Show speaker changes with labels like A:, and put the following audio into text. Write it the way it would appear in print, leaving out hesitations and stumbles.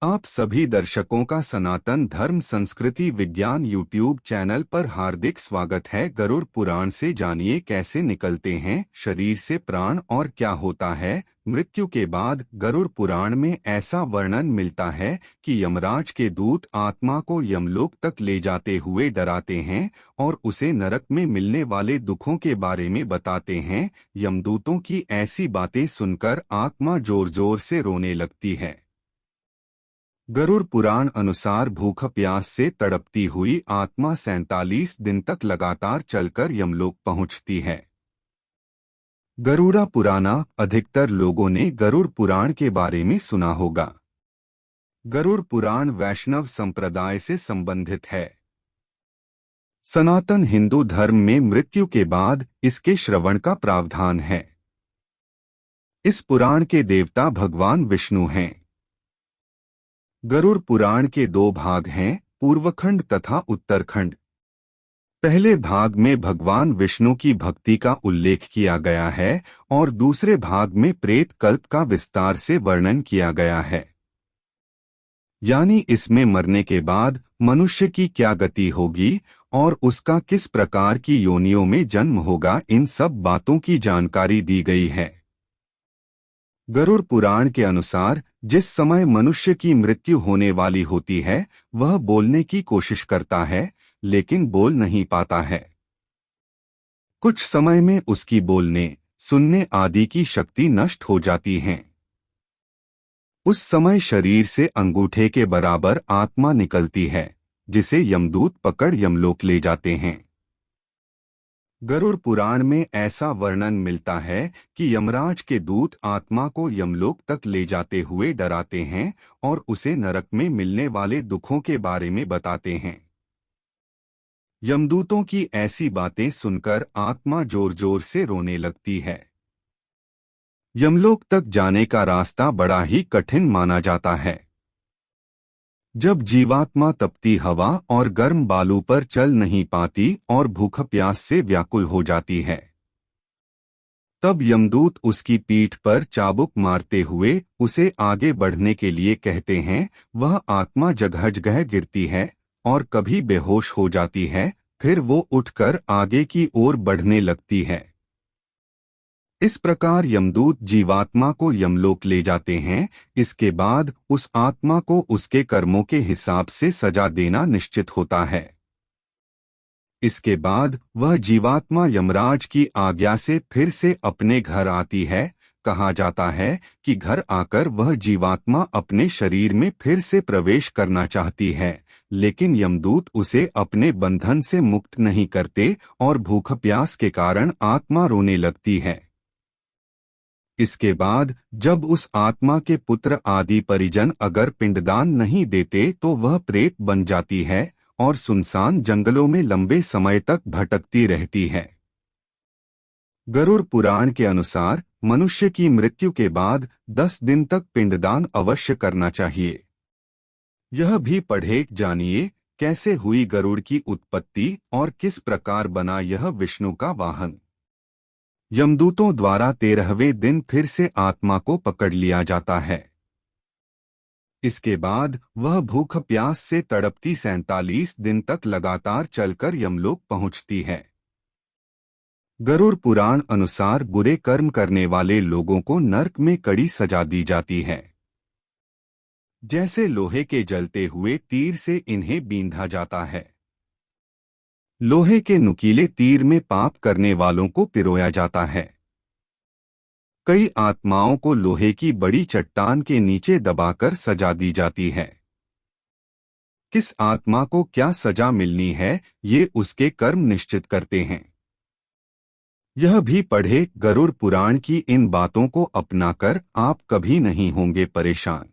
A: आप सभी दर्शकों का सनातन धर्म संस्कृति विज्ञान यूट्यूब चैनल पर हार्दिक स्वागत है। गरुड़ पुराण से जानिए कैसे निकलते हैं शरीर से प्राण और क्या होता है मृत्यु के बाद। गरुड़ पुराण में ऐसा वर्णन मिलता है कि यमराज के दूत आत्मा को यमलोक तक ले जाते हुए डराते हैं और उसे नरक में मिलने वाले दुखों के बारे में बताते हैं। यमदूतों की ऐसी बातें सुनकर आत्मा जोर जोर से रोने लगती है। गरुड़ पुराण अनुसार भूख प्यास से तड़पती हुई आत्मा 47 दिन तक लगातार चलकर यमलोक पहुंचती है। गरुड़ा पुराना अधिकतर लोगों ने गरुड़ पुराण के बारे में सुना होगा। गरुड़ पुराण वैष्णव संप्रदाय से संबंधित है। सनातन हिंदू धर्म में मृत्यु के बाद इसके श्रवण का प्रावधान है। इस पुराण के देवता भगवान विष्णु हैं। गरुड़ पुराण के दो भाग हैं, पूर्वखंड तथा उत्तरखंड। पहले भाग में भगवान विष्णु की भक्ति का उल्लेख किया गया है और दूसरे भाग में प्रेत कल्प का विस्तार से वर्णन किया गया है। यानी इसमें मरने के बाद मनुष्य की क्या गति होगी और उसका किस प्रकार की योनियों में जन्म होगा, इन सब बातों की जानकारी दी गई है। गरुड़ पुराण के अनुसार जिस समय मनुष्य की मृत्यु होने वाली होती है वह बोलने की कोशिश करता है लेकिन बोल नहीं पाता है। कुछ समय में उसकी बोलने, सुनने आदि की शक्ति नष्ट हो जाती है। उस समय शरीर से अंगूठे के बराबर आत्मा निकलती है जिसे यमदूत पकड़ यमलोक ले जाते हैं। गरुड़ पुराण में ऐसा वर्णन मिलता है कि यमराज के दूत आत्मा को यमलोक तक ले जाते हुए डराते हैं और उसे नरक में मिलने वाले दुखों के बारे में बताते हैं। यमदूतों की ऐसी बातें सुनकर आत्मा जोर जोर से रोने लगती है। यमलोक तक जाने का रास्ता बड़ा ही कठिन माना जाता है। जब जीवात्मा तपती हवा और गर्म बालू पर चल नहीं पाती और भूख प्यास से व्याकुल हो जाती है, तब यमदूत उसकी पीठ पर चाबुक मारते हुए उसे आगे बढ़ने के लिए कहते हैं। वह आत्मा जगह जगह गिरती है और कभी बेहोश हो जाती है, फिर वो उठकर आगे की ओर बढ़ने लगती है। इस प्रकार यमदूत जीवात्मा को यमलोक ले जाते हैं। इसके बाद उस आत्मा को उसके कर्मों के हिसाब से सजा देना निश्चित होता है। इसके बाद वह जीवात्मा यमराज की आज्ञा से फिर से अपने घर आती है। कहा जाता है कि घर आकर वह जीवात्मा अपने शरीर में फिर से प्रवेश करना चाहती है, लेकिन यमदूत उसे अपने बंधन से मुक्त नहीं करते और भूख प्यास के कारण आत्मा रोने लगती है। इसके बाद जब उस आत्मा के पुत्र आदि परिजन अगर पिंडदान नहीं देते तो वह प्रेत बन जाती है और सुनसान जंगलों में लंबे समय तक भटकती रहती है। गरुड़ पुराण के अनुसार मनुष्य की मृत्यु के बाद 10 दिन तक पिंडदान अवश्य करना चाहिए। यह भी पढ़े जानिए कैसे हुई गरुड़ की उत्पत्ति और किस प्रकार बना यह विष्णु का वाहन। यमदूतों द्वारा 13वें दिन फिर से आत्मा को पकड़ लिया जाता है। इसके बाद वह भूख प्यास से तड़पती 47 दिन तक लगातार चलकर यमलोक पहुंचती है। गरुड़ पुराण अनुसार बुरे कर्म करने वाले लोगों को नरक में कड़ी सजा दी जाती है। जैसे लोहे के जलते हुए तीर से इन्हें बींधा जाता है। लोहे के नुकीले तीर में पाप करने वालों को पिरोया जाता है। कई आत्माओं को लोहे की बड़ी चट्टान के नीचे दबाकर सजा दी जाती है। किस आत्मा को क्या सजा मिलनी है ये उसके कर्म निश्चित करते हैं। यह भी पढ़े गरुड़ पुराण की इन बातों को अपनाकर आप कभी नहीं होंगे परेशान।